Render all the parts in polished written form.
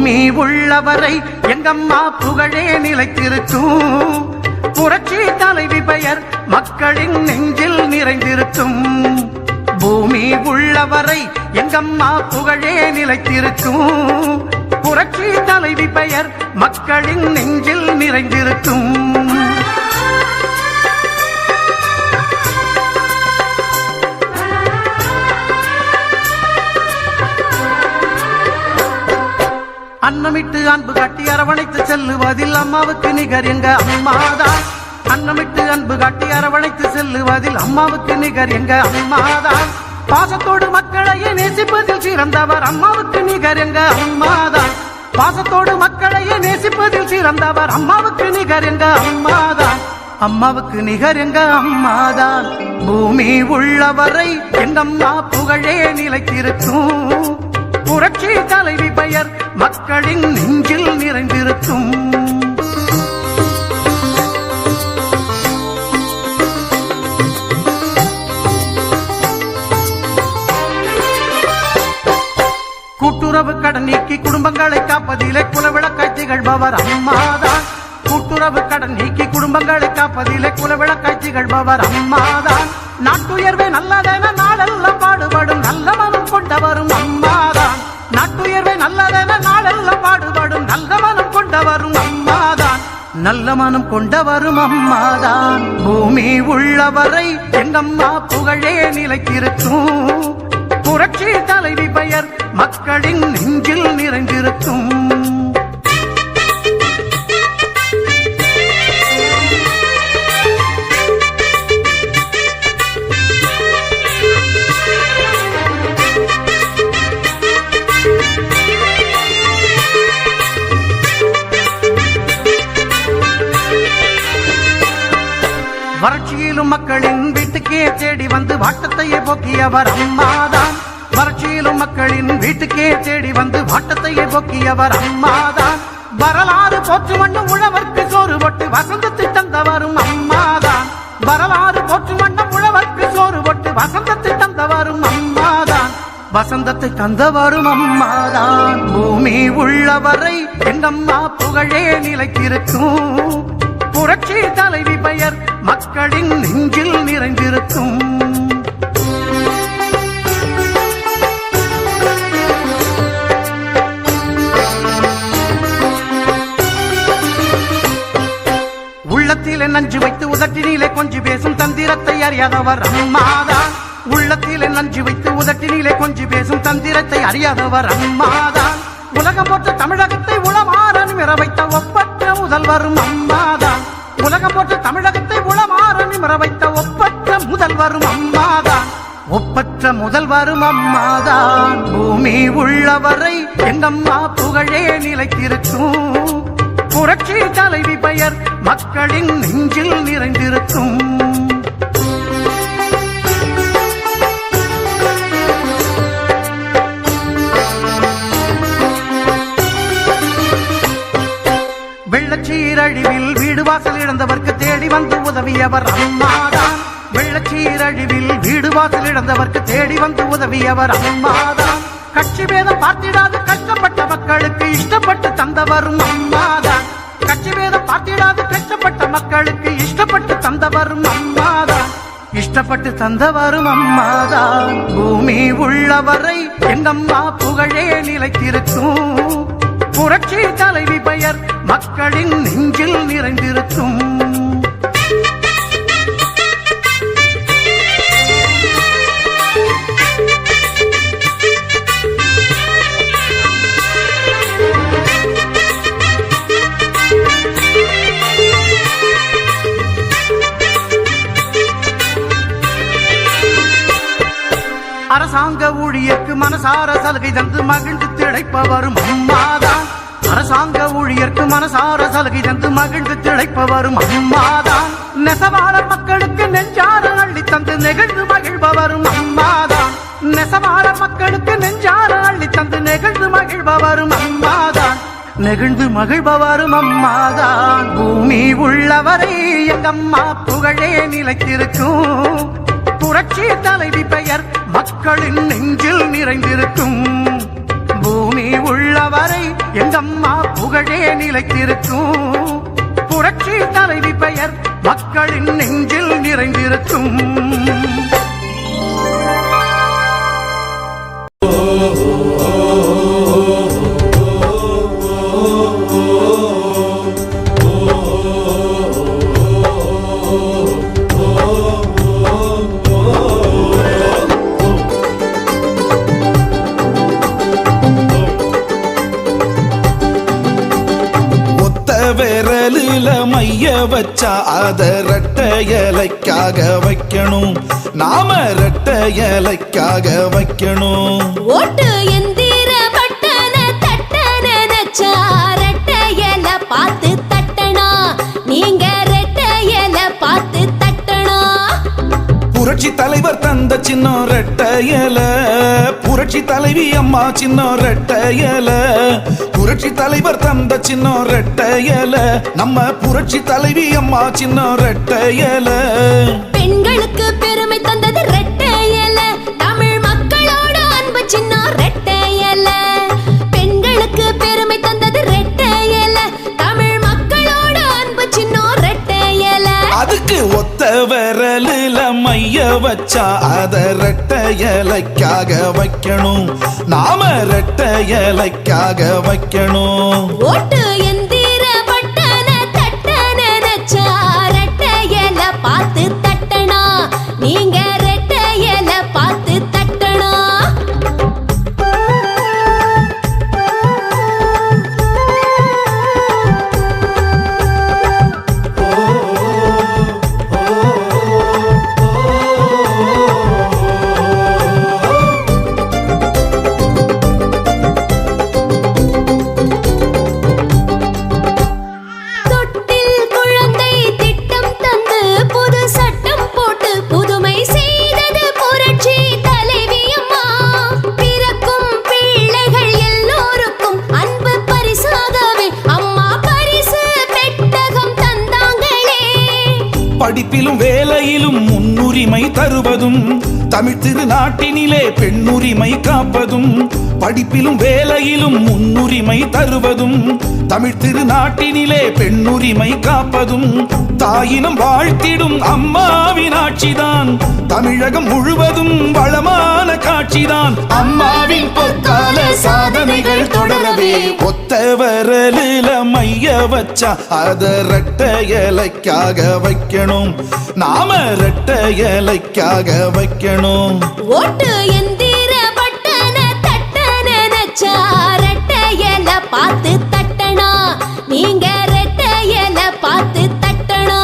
பூமி உள்ளவரை எங்கம்மா புகழே நிலைத்திருக்கும். புரட்சி தலைவி பெயர் மக்களின் நெஞ்சில் நிறைந்திருக்கும். பூமி உள்ளவரை எங்கம்மா புகழே நிலைத்திருக்கும். புரட்சி தலைவி பெயர் மக்களின் நெஞ்சில் நிறைந்திருக்கும். அன்னமிட்டு அன்பு காட்டி அரவணைத்து செல்லுவதில் அம்மாவுக்கு நிகர் எங்க அம்மாதான். அன்னமிட்டு அன்பு காட்டி அரவணைத்து செல்லுவதில் அம்மாவுக்கு நிகர் எங்க அம்மாதான். பாசத்தோடு மக்களையே நேசிப்பதில் சிறந்தவர் அம்மாவுக்கு நிகர் எங்க அம்மாதான். பாசத்தோடு மக்களையே நேசிப்பதில் சிறந்தவர் அம்மாவுக்கு நிகர் எங்க அம்மாதான். அம்மாவுக்கு நிகர் எங்க அம்மாதான். பூமி உள்ளவரை எங்கம்மா புகழே நிலைத்திருக்கும். புரட்சி தலைவி பெயர் மக்களின் நெஞ்சில் நிறைந்திருக்கும். கூட்டுறவு கடன் நீக்கி குடும்பங்களை காப்பதிலே குலவிளக்காய் திகழ்பவர் அம்மாதான். கூட்டுறவு கடன் நீக்கி குடும்பங்களை காப்பதிலே குலவிளக்காய் திகழ்பவர் அம்மாதான். நாட்டுயர்வே நல்லதென நாளெல்லாம் பாடுபடும் நல்ல மனம் கொண்டவரும் அம்மாதான். நாட்டுயர்வே நல்லதென நாளெல்லாம் பாடுபடும் நல்ல மனம் கொண்டவரும் அம்மாதான். நல்ல மனம் கொண்டவரும் அம்மாதான். பூமி உள்ளவரை எங்கம்மா புகழே நிலைத்திருக்கும். புரட்சி தலைவி பெயர் மக்களின் நெஞ்சில் நிறைந்திருக்கும். வறட்சியிலும் மக்களின் வீட்டுக்கே தேடி வந்து வாட்டத்தையே போக்கியவர் அம்மாதான். வறட்சியிலும் மக்களின் வீட்டுக்கே தேடி வந்து வாட்டத்தையே போக்கியவர் அம்மாதான். வரலாறு போற்று வண்ணம் உழவர்க்கு சோறு போட்டு வசந்தத்தை தந்தவரும் அம்மாதான். வரலாறு போற்று வண்ணம் உழவர்க்கு சோறு போட்டு வசந்தத்தை தந்தவரும் அம்மாதான். வசந்தத்தை தந்தவரும் அம்மாதான். பூமி உள்ளவரை எங்கம்மா புகழே நிலைத்திருக்கும். புரட்சி தலைவி பெயர் மக்களின் நெஞ்சில் நிறைந்திருக்கும். உள்ளத்திலே நஞ்சு வைத்து உதட்டினிலே கொஞ்சி பேசும் தந்திரத்தை அறியாதவர் அம்மாதான். உள்ளத்திலே நஞ்சு வைத்து உதட்டினிலே கொஞ்சி பேசும் தந்திரத்தை அறியாதவர் அம்மாதான். உலகம் போற்ற தமிழகத்தை உளமாற நிமிர வைத்த ஒப்பற்ற முதல்வரும் அம்மாதான். உலகம் போற்ற தமிழகத்தை உளமாற நிமிர வைத்த ஒப்பற்ற முதல்வரும் அம்மாதான். ஒப்பற்ற முதல்வரும் அம்மாதான். பூமி உள்ளவரை எங்கம்மா புகழே நிலைத்திருக்கும். புரட்சி தலைவி பெயர் மக்களின் நெஞ்சில் நிறைந்திருக்கும். வெள்ளச்சீரழிவில் வீடு வாசல் இழந்தவர்க்கு தேடி வந்து உதவியவர் அம்மாதான். வெள்ளச்சீரழிவில் வீடு வாசல் இழந்தவர்க்கு தேடி வந்து உதவியவர் அம்மாதான். கட்சி பேதம் பார்த்திடாது கஷ்டப்பட்ட மக்களுக்கு இஷ்டப்பட்டு தந்தவரும் அம்மாதான். கட்சி பேதம் பார்த்திடாது கஷ்டப்பட்ட மக்களுக்கு இஷ்டப்பட்டு தந்தவரும் அம்மாதான். இஷ்டப்பட்டு தந்தவரும் அம்மாதான். பூமி உள்ளவரை எங்கம்மா புகழே நிலைத்திருக்கும். புரட்சி தலைவி பெயர் மக்களின் நெஞ்சில் நிறைந்திருக்கும். அரசாங்க ஊழியர்க்கு மனசார சலுகை தந்து மகிழ்ந்து திளைப்பவரும் அம்மாதான். அரசாங்க ஊழியர்க்கு மனசார சலுகை தந்து மகிழ்ந்து திளைப்பவரும் அம்மாதான். நெசவாளர் மக்களுக்கு நெஞ்சார அள்ளி தந்து நெகிழ்ந்து மகிழ்பவரும் அம்மாதான். நெசவாளர் மக்களுக்கு நெஞ்சார அள்ளி தந்து நெகிழ்ந்து மகிழ்பவரும் அம்மாதான். நெகிழ்ந்து மகிழ்பவரும் அம்மாதான். பூமி உள்ளவரை எங்கம்மா புகழே நிலைத்திருக்கும். புரட்சி தலைவி பெயர் மக்களின் நெஞ்சில் நிறைந்திருக்கும். பூமி உள்ளவரை எங்கம்மா புகழே நிலைத்திருக்கும். புரட்சி தலைவி பெயர் மக்களின் நெஞ்சில் நிறைந்திருக்கும். விரலில மைய வச்சா அத ரெட்ட இலைக்காக வைக்கணும். நாம ரெட்ட இலைக்காக வைக்கணும். ஓட்டு எந்திர பட்டன தட்டன நச்சா ரெட்ட இலை பார்த்து தட்டனா. நீங்க ரெட்ட இலை பார்த்து தட்டனா. புரட்சி தலைவர் தந்த சின்ன ரெட்ட இலை, புரட்சி தலைவி அம்மா சின்ன ரெட்ட இலை. புரட்சி தலைவர் தந்த சின்ன ரெட்ட இலை, நம்ம புரட்சி தலைவி அம்மா சின்ன ரெட்ட இலை. பெண்களுக்கு பெருமை தந்தது ரெட்ட இலை, தமிழ் மக்களோட அன்பு சின்ன ரெட்ட இலை. பெண்களுக்கு பெருமை தந்தது ரெட்ட இலை, தமிழ் மக்களோட அன்பு சின்ன ரெட்ட இலை. அதுக்கு ஒத்த விரலில மைய வச்சா அத ரெட்ட இலைக்காக வைக்கணும். நாம ரெட்ட இலைக்காக வைக்கணும். ஓட்டு எந்திர பட்டன தட்டன நச்சா ரெட்ட இலை பார்த்து தட்டனா. நீங்க ரெட்ட இலை பார்த்து தட்டனா. படிப்பிலும் வேலையிலும் முன்னுரிமை தருவதும், தமிழ் திருநாட்டினிலே பெண்ணுரிமை காப்பதும். படிப்பிலும் வேலையிலும் முன்னுரிமை தருவதும், தமிழ் திருநாட்டினிலே பெண்ணுரிமை காப்பதும். தாயினம் வாழ்த்திடும் அம்மாவின் ஆட்சிதான், தமிழகம் முழுவதும் வளமான காட்சிதான். அம்மாவின் பொற்கால சாதனைகள் தொடரவே ஒத்த விரலில மைய வச்சா அத ரெட்ட இலைக்காக வைக்கணும். நாம ரெட்ட இலைக்காக வைக்கணும். ஓட்டு எந்திர பட்டன தட்டன நச்சா ரெட்ட இலை பார்த்து தட்டனா. நீங்க ரெட்ட இலை பார்த்து தட்டனா.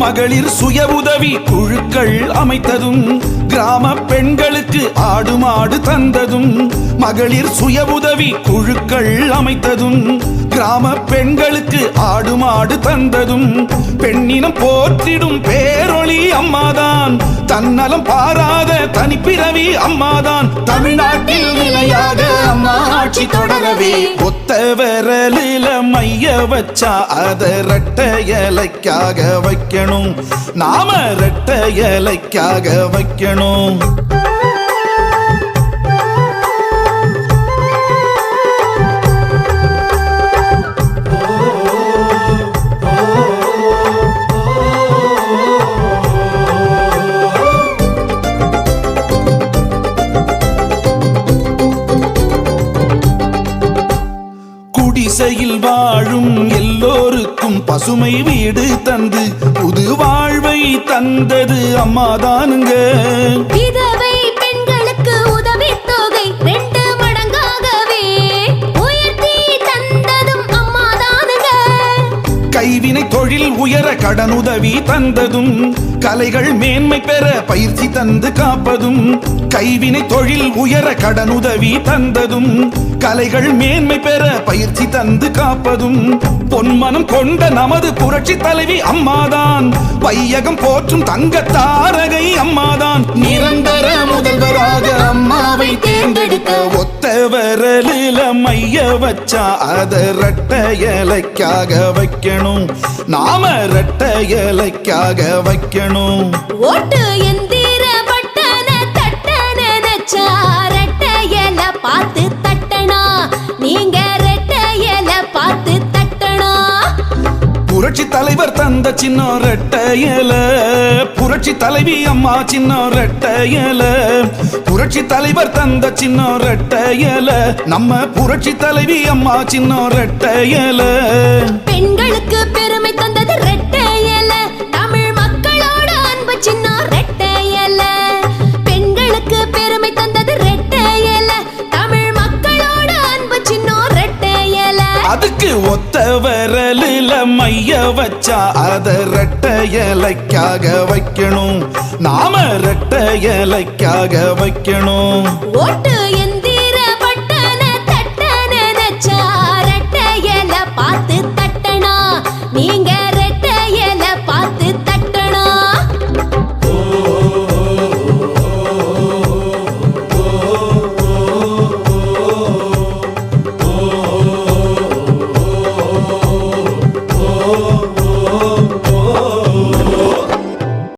மகளிர் சுய உதவி குழுக்கள் அமைத்ததும், கிராம பெண்களுக்கு ஆடு மாடு தந்ததும். மகளிர் சுய உதவி குழுக்கள் அமைத்ததும், கிராம பெண்களுக்கு ஆடு மாடு தந்ததும். பெண்ணினம் போற்றிடும் பேரொளி அம்மாதான், தன்னலம் பாராத தனிப்பிறவி அம்மாதான். தமிழ்நாட்டில் நிலையாக அம்மா ஆட்சி தொடரவே ஒத்த விரலில மைய வச்சா அத ரெட்ட இலைக்காக வைக்கணும். நாம ரெட்ட இலைக்காக வைக்கணும். குடிசையில் வாழும் எல்லோருக்கும் பசுமை வீடு தந்து புது வாழ்வை தந்தது அம்மாதானுங்க. விதவை பெண்களுக்கு உதவி தொகை 2 மடங்காகவே உயர்த்தி தந்ததும் அம்மாதானுங்க. கைவினை தொழில் உயர கடனுதவி தந்ததும் கலைகள் மேன்மை பெற பயிற்சி தந்து காப்பதும் கைவினை தொழில் உயர கடனுதவி தந்ததும் கலைகள் மேன்மை பெற பயிற்சி தந்து காப்பதும் பொன்மனம் கொண்ட நமது புரட்சி தலைவி அம்மாதான் வையகம் போற்றும் தங்க தாரகை அம்மாதான் நிரந்தர முதல்வராக அம்மாவை தேர்ந்தெடுக்க ஒத்த வரலில மைய வச்சா அத ரெட்ட இலைக்காக வைக்கணும் நாம ரெட்ட இலைக்காக வைக்கணும் ஓட்டு எந்திர பட்டன தட்ட நினைச்சா ரெட்ட இலை பார்த்து தட்டனா நீங்க ரெட்ட இலை பார்த்து தட்டனா புரட்சி தலைவர் தந்த சின்ன ரெட்ட இலை புரட்சி தலைவி அம்மா சின்ன ரெட்ட இலை புரட்சி தலைவர் தந்த சின்ன ரெட்ட இலை நம்ம புரட்சி தலைவி அம்மா சின்ன ரெட்ட இலை பெண்களுக்கு பெருமை தந்தது ரெட்ட இலை தமிழ் மக்களோட அன்பு சின்ன ரெட்ட இலை பெண்களுக்கு பெருமை தந்தது ரெட்ட இலை தமிழ் மக்களோட அன்பு சின்ன ரெட்ட இலை அதுக்கு ஒத்த வரலில மைய வச்சா அத ரெட்ட இலைக்காக வைக்கணும் நாம ரெட்ட இலைக்காக வைக்கணும் ஓட்டு